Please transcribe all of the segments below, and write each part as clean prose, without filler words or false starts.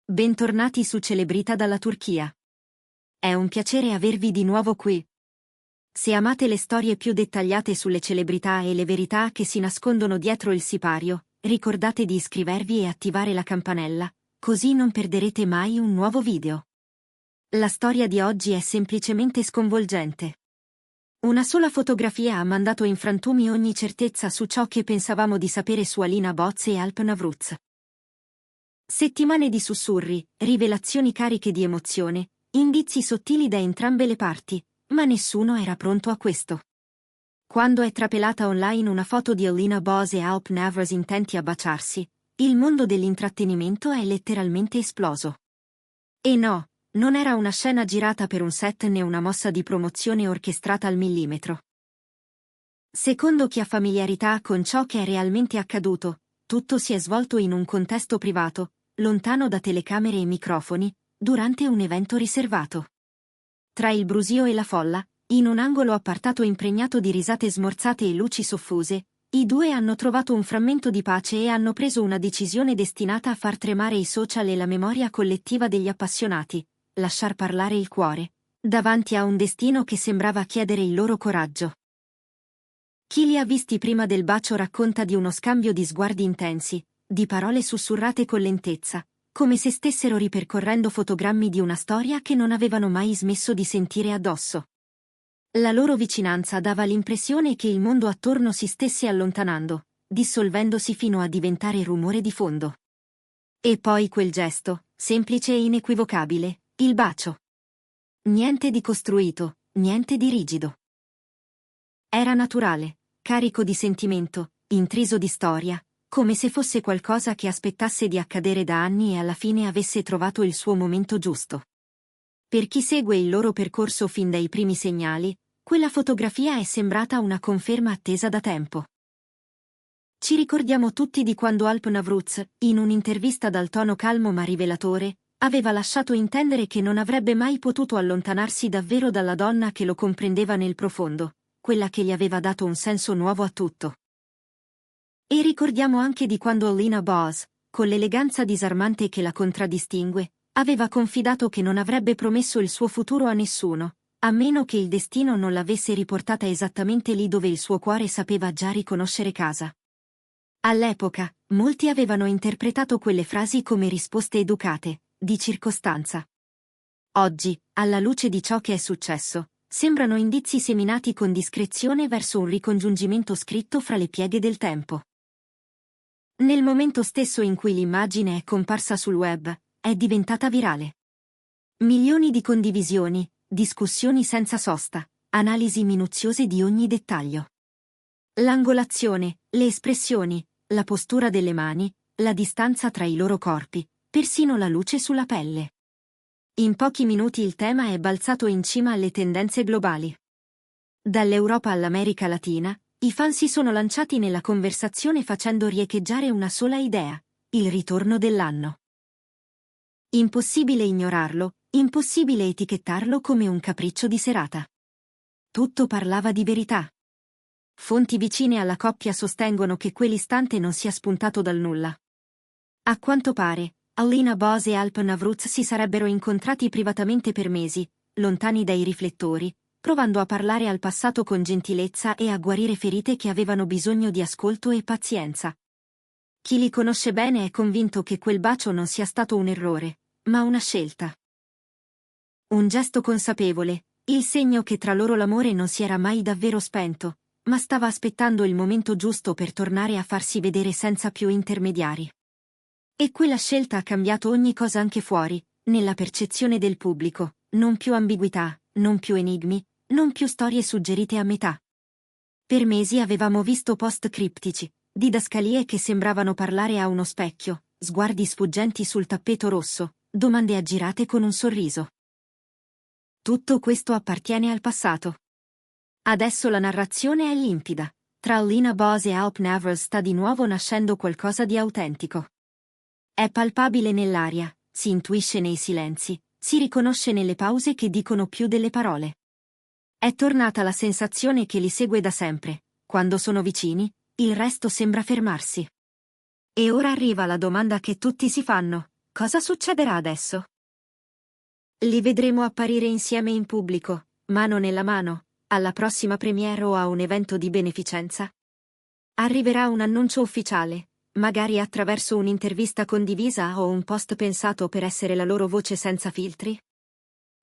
Bentornati su Celebrita dalla Turchia. È un piacere avervi di nuovo qui. Se amate le storie più dettagliate sulle celebrità e le verità che si nascondono dietro il sipario, ricordate di iscrivervi e attivare la campanella, così non perderete mai un nuovo video. La storia di oggi è semplicemente sconvolgente. Una sola fotografia ha mandato in frantumi ogni certezza su ciò che pensavamo di sapere su Alina Boz e Alp Navruz. Settimane di sussurri, rivelazioni cariche di emozione, indizi sottili da entrambe le parti, ma nessuno era pronto a questo. Quando è trapelata online una foto di Alina Boz e Alp Navruz intenti a baciarsi, il mondo dell'intrattenimento è letteralmente esploso. E no, non era una scena girata per un set né una mossa di promozione orchestrata al millimetro. Secondo chi ha familiarità con ciò che è realmente accaduto, tutto si è svolto in un contesto privato, lontano da telecamere e microfoni, durante un evento riservato. Tra il brusio e la folla, in un angolo appartato impregnato di risate smorzate e luci soffuse, i due hanno trovato un frammento di pace e hanno preso una decisione destinata a far tremare i social e la memoria collettiva degli appassionati, lasciar parlare il cuore, davanti a un destino che sembrava chiedere il loro coraggio. Chi li ha visti prima del bacio racconta di uno scambio di sguardi intensi, di parole sussurrate con lentezza, come se stessero ripercorrendo fotogrammi di una storia che non avevano mai smesso di sentire addosso. La loro vicinanza dava l'impressione che il mondo attorno si stesse allontanando, dissolvendosi fino a diventare rumore di fondo. E poi quel gesto, semplice e inequivocabile, il bacio. Niente di costruito, niente di rigido. Era naturale, carico di sentimento, intriso di storia, come se fosse qualcosa che aspettasse di accadere da anni e alla fine avesse trovato il suo momento giusto. Per chi segue il loro percorso fin dai primi segnali, quella fotografia è sembrata una conferma attesa da tempo. Ci ricordiamo tutti di quando Alp Navruz, in un'intervista dal tono calmo ma rivelatore, aveva lasciato intendere che non avrebbe mai potuto allontanarsi davvero dalla donna che lo comprendeva nel profondo, quella che gli aveva dato un senso nuovo a tutto. E ricordiamo anche di quando Alina Boz, con l'eleganza disarmante che la contraddistingue, aveva confidato che non avrebbe promesso il suo futuro a nessuno, a meno che il destino non l'avesse riportata esattamente lì dove il suo cuore sapeva già riconoscere casa. All'epoca, molti avevano interpretato quelle frasi come risposte educate, di circostanza. Oggi, alla luce di ciò che è successo, sembrano indizi seminati con discrezione verso un ricongiungimento scritto fra le pieghe del tempo. Nel momento stesso in cui l'immagine è comparsa sul web, è diventata virale. Milioni di condivisioni, discussioni senza sosta, analisi minuziose di ogni dettaglio. L'angolazione, le espressioni, la postura delle mani, la distanza tra i loro corpi, persino la luce sulla pelle. In pochi minuti il tema è balzato in cima alle tendenze globali. Dall'Europa all'America Latina, i fan si sono lanciati nella conversazione facendo riecheggiare una sola idea: il ritorno dell'anno. Impossibile ignorarlo, impossibile etichettarlo come un capriccio di serata. Tutto parlava di verità. Fonti vicine alla coppia sostengono che quell'istante non sia spuntato dal nulla. A quanto pare, Alina Boz e Alp Navruz si sarebbero incontrati privatamente per mesi, lontani dai riflettori, provando a parlare al passato con gentilezza e a guarire ferite che avevano bisogno di ascolto e pazienza. Chi li conosce bene è convinto che quel bacio non sia stato un errore, ma una scelta. Un gesto consapevole, il segno che tra loro l'amore non si era mai davvero spento, ma stava aspettando il momento giusto per tornare a farsi vedere senza più intermediari. E quella scelta ha cambiato ogni cosa anche fuori, nella percezione del pubblico, non più ambiguità, non più enigmi, non più storie suggerite a metà. Per mesi avevamo visto post criptici, didascalie che sembravano parlare a uno specchio, sguardi sfuggenti sul tappeto rosso, domande aggirate con un sorriso. Tutto questo appartiene al passato. Adesso la narrazione è limpida. Tra Alina Boz e Alp Navruz sta di nuovo nascendo qualcosa di autentico. È palpabile nell'aria, si intuisce nei silenzi, si riconosce nelle pause che dicono più delle parole. È tornata la sensazione che li segue da sempre: quando sono vicini, il resto sembra fermarsi. E ora arriva la domanda che tutti si fanno: Cosa succederà adesso? Li vedremo apparire insieme in pubblico, mano nella mano, alla prossima premiere o a un evento di beneficenza? Arriverà un annuncio ufficiale, magari attraverso un'intervista condivisa o un post pensato per essere la loro voce senza filtri?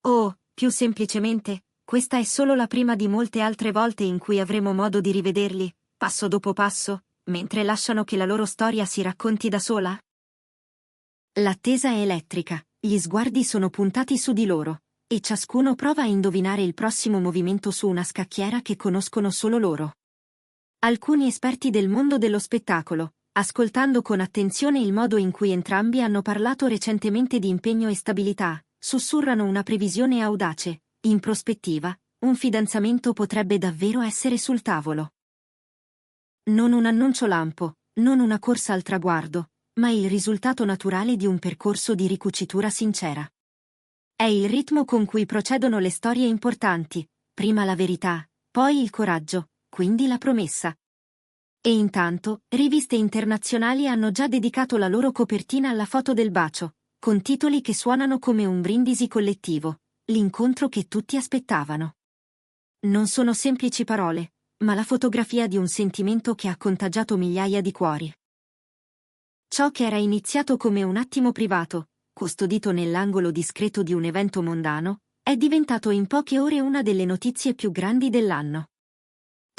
O, più semplicemente, questa è solo la prima di molte altre volte in cui avremo modo di rivederli, passo dopo passo, mentre lasciano che la loro storia si racconti da sola? L'attesa è elettrica, gli sguardi sono puntati su di loro, e ciascuno prova a indovinare il prossimo movimento su una scacchiera che conoscono solo loro. Alcuni esperti del mondo dello spettacolo, ascoltando con attenzione il modo in cui entrambi hanno parlato recentemente di impegno e stabilità, sussurrano una previsione audace: in prospettiva, un fidanzamento potrebbe davvero essere sul tavolo. Non un annuncio lampo, non una corsa al traguardo, ma il risultato naturale di un percorso di ricucitura sincera. È il ritmo con cui procedono le storie importanti, prima la verità, poi il coraggio, quindi la promessa. E intanto, riviste internazionali hanno già dedicato la loro copertina alla foto del bacio, con titoli che suonano come un brindisi collettivo, l'incontro che tutti aspettavano. Non sono semplici parole, ma la fotografia di un sentimento che ha contagiato migliaia di cuori. Ciò che era iniziato come un attimo privato, custodito nell'angolo discreto di un evento mondano, è diventato in poche ore una delle notizie più grandi dell'anno.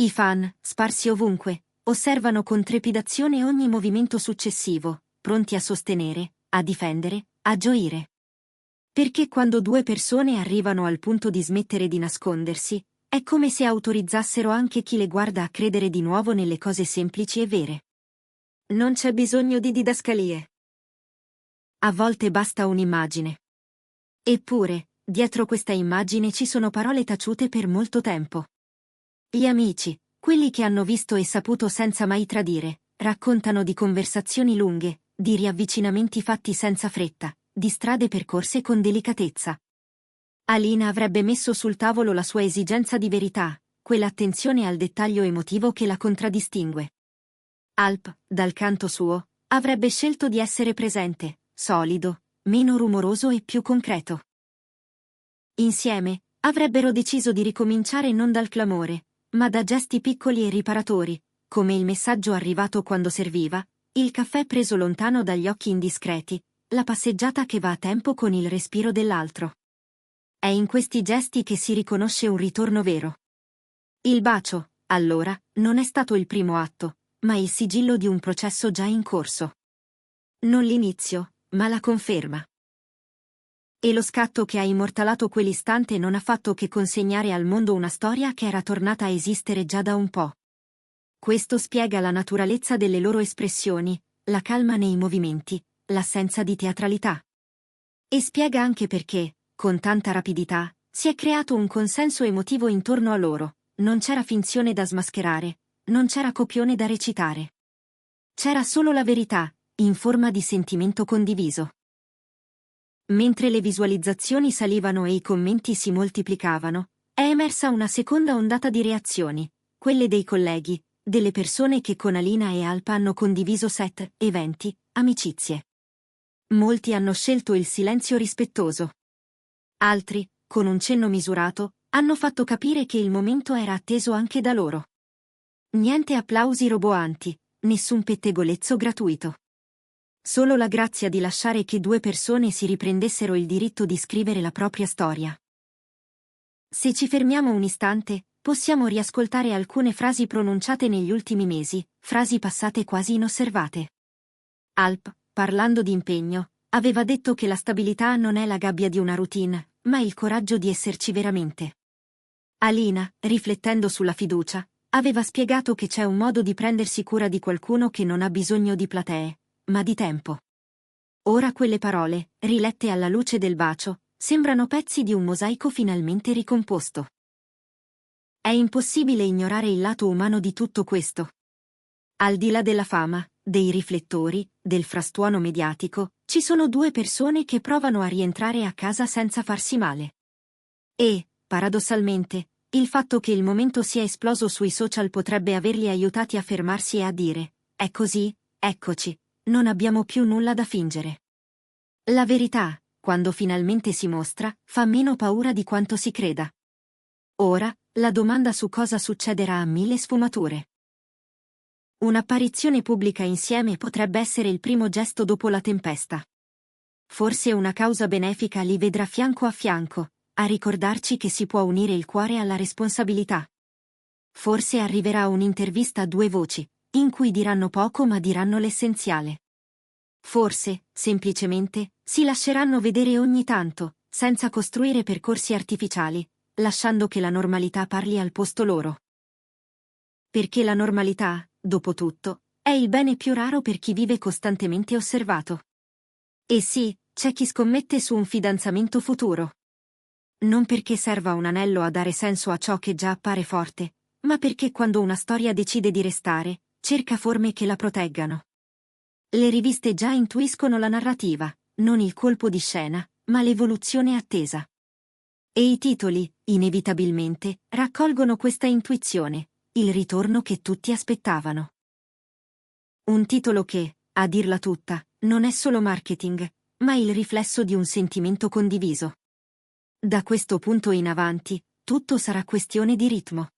I fan, sparsi ovunque, osservano con trepidazione ogni movimento successivo, pronti a sostenere, a difendere, a gioire. Perché quando due persone arrivano al punto di smettere di nascondersi, è come se autorizzassero anche chi le guarda a credere di nuovo nelle cose semplici e vere. Non c'è bisogno di didascalie. A volte basta un'immagine. Eppure, dietro questa immagine ci sono parole taciute per molto tempo. Gli amici, quelli che hanno visto e saputo senza mai tradire, raccontano di conversazioni lunghe, di riavvicinamenti fatti senza fretta, di strade percorse con delicatezza. Alina avrebbe messo sul tavolo la sua esigenza di verità, quell'attenzione al dettaglio emotivo che la contraddistingue. Alp, dal canto suo, avrebbe scelto di essere presente, solido, meno rumoroso e più concreto. Insieme, avrebbero deciso di ricominciare non dal clamore, ma da gesti piccoli e riparatori, come il messaggio arrivato quando serviva, il caffè preso lontano dagli occhi indiscreti, la passeggiata che va a tempo con il respiro dell'altro. È in questi gesti che si riconosce un ritorno vero. Il bacio, allora, non è stato il primo atto, ma il sigillo di un processo già in corso. Non l'inizio, ma la conferma. E lo scatto che ha immortalato quell'istante non ha fatto che consegnare al mondo una storia che era tornata a esistere già da un po'. Questo spiega la naturalezza delle loro espressioni, la calma nei movimenti, l'assenza di teatralità. E spiega anche perché, con tanta rapidità, si è creato un consenso emotivo intorno a loro, non c'era finzione da smascherare, non c'era copione da recitare. C'era solo la verità, in forma di sentimento condiviso. Mentre le visualizzazioni salivano e i commenti si moltiplicavano, è emersa una seconda ondata di reazioni, quelle dei colleghi, delle persone che con Alina e Alpa hanno condiviso set, eventi, amicizie. Molti hanno scelto il silenzio rispettoso. Altri, con un cenno misurato, hanno fatto capire che il momento era atteso anche da loro. Niente applausi roboanti, nessun pettegolezzo gratuito. Solo la grazia di lasciare che due persone si riprendessero il diritto di scrivere la propria storia. Se ci fermiamo un istante, possiamo riascoltare alcune frasi pronunciate negli ultimi mesi, frasi passate quasi inosservate. Alp, parlando di impegno, aveva detto che la stabilità non è la gabbia di una routine, ma il coraggio di esserci veramente. Alina, riflettendo sulla fiducia, aveva spiegato che c'è un modo di prendersi cura di qualcuno che non ha bisogno di platee, ma di tempo. Ora quelle parole, rilette alla luce del bacio, sembrano pezzi di un mosaico finalmente ricomposto. È impossibile ignorare il lato umano di tutto questo. Al di là della fama, dei riflettori, del frastuono mediatico, ci sono due persone che provano a rientrare a casa senza farsi male. E, paradossalmente, il fatto che il momento sia esploso sui social potrebbe averli aiutati a fermarsi e a dire: è così, eccoci, non abbiamo più nulla da fingere. La verità, quando finalmente si mostra, fa meno paura di quanto si creda. Ora, la domanda su cosa succederà ha mille sfumature. Un'apparizione pubblica insieme potrebbe essere il primo gesto dopo la tempesta. Forse una causa benefica li vedrà fianco a fianco, a ricordarci che si può unire il cuore alla responsabilità. Forse arriverà un'intervista a due voci, in cui diranno poco ma diranno l'essenziale. Forse, semplicemente, si lasceranno vedere ogni tanto, senza costruire percorsi artificiali, lasciando che la normalità parli al posto loro. Perché la normalità, dopo tutto, è il bene più raro per chi vive costantemente osservato. E sì, c'è chi scommette su un fidanzamento futuro. Non perché serva un anello a dare senso a ciò che già appare forte, ma perché quando una storia decide di restare, cerca forme che la proteggano. Le riviste già intuiscono la narrativa, non il colpo di scena, ma l'evoluzione attesa. E i titoli, inevitabilmente, raccolgono questa intuizione, il ritorno che tutti aspettavano. Un titolo che, a dirla tutta, non è solo marketing, ma il riflesso di un sentimento condiviso. Da questo punto in avanti, tutto sarà questione di ritmo.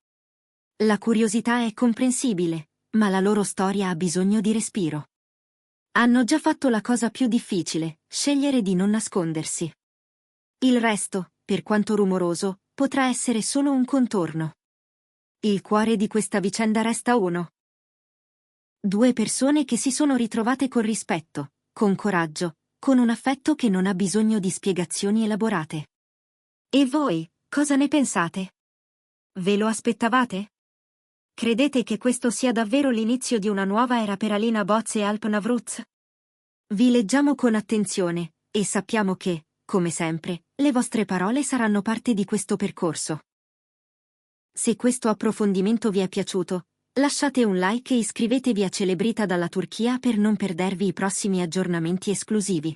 La curiosità è comprensibile, ma la loro storia ha bisogno di respiro. Hanno già fatto la cosa più difficile, scegliere di non nascondersi. Il resto, per quanto rumoroso, potrà essere solo un contorno. Il cuore di questa vicenda resta uno. Due persone che si sono ritrovate con rispetto, con coraggio, con un affetto che non ha bisogno di spiegazioni elaborate. E voi, cosa ne pensate? Ve lo aspettavate? Credete che questo sia davvero l'inizio di una nuova era per Alina Boz e Alp Navruz? Vi leggiamo con attenzione, e sappiamo che, come sempre, le vostre parole saranno parte di questo percorso. Se questo approfondimento vi è piaciuto, lasciate un like e iscrivetevi a Celebrita dalla Turchia per non perdervi i prossimi aggiornamenti esclusivi.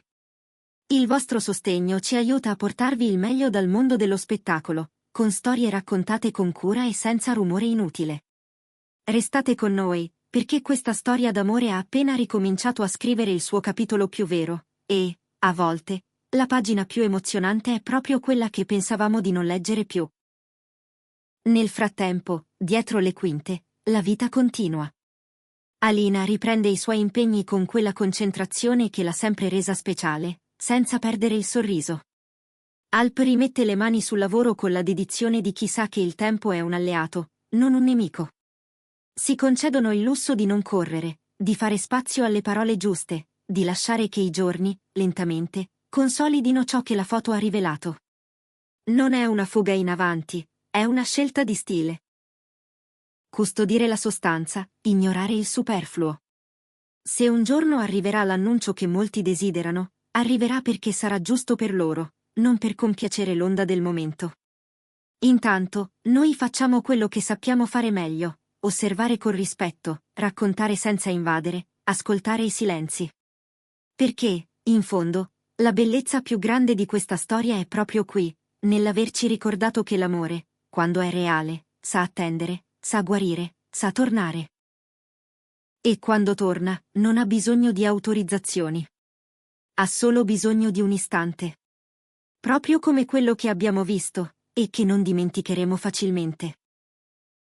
Il vostro sostegno ci aiuta a portarvi il meglio dal mondo dello spettacolo, con storie raccontate con cura e senza rumore inutile. Restate con noi, perché questa storia d'amore ha appena ricominciato a scrivere il suo capitolo più vero, e, a volte, la pagina più emozionante è proprio quella che pensavamo di non leggere più. Nel frattempo, dietro le quinte, la vita continua. Alina riprende i suoi impegni con quella concentrazione che l'ha sempre resa speciale, senza perdere il sorriso. Alp rimette le mani sul lavoro con la dedizione di chi sa che il tempo è un alleato, non un nemico. Si concedono il lusso di non correre, di fare spazio alle parole giuste, di lasciare che i giorni, lentamente, consolidino ciò che la foto ha rivelato. Non è una fuga in avanti, è una scelta di stile. Custodire la sostanza, ignorare il superfluo. Se un giorno arriverà l'annuncio che molti desiderano, arriverà perché sarà giusto per loro, non per compiacere l'onda del momento. Intanto, noi facciamo quello che sappiamo fare meglio, osservare con rispetto, raccontare senza invadere, ascoltare i silenzi. Perché, in fondo, la bellezza più grande di questa storia è proprio qui, nell'averci ricordato che l'amore, quando è reale, sa attendere, sa guarire, sa tornare. E quando torna, non ha bisogno di autorizzazioni. Ha solo bisogno di un istante. Proprio come quello che abbiamo visto, e che non dimenticheremo facilmente.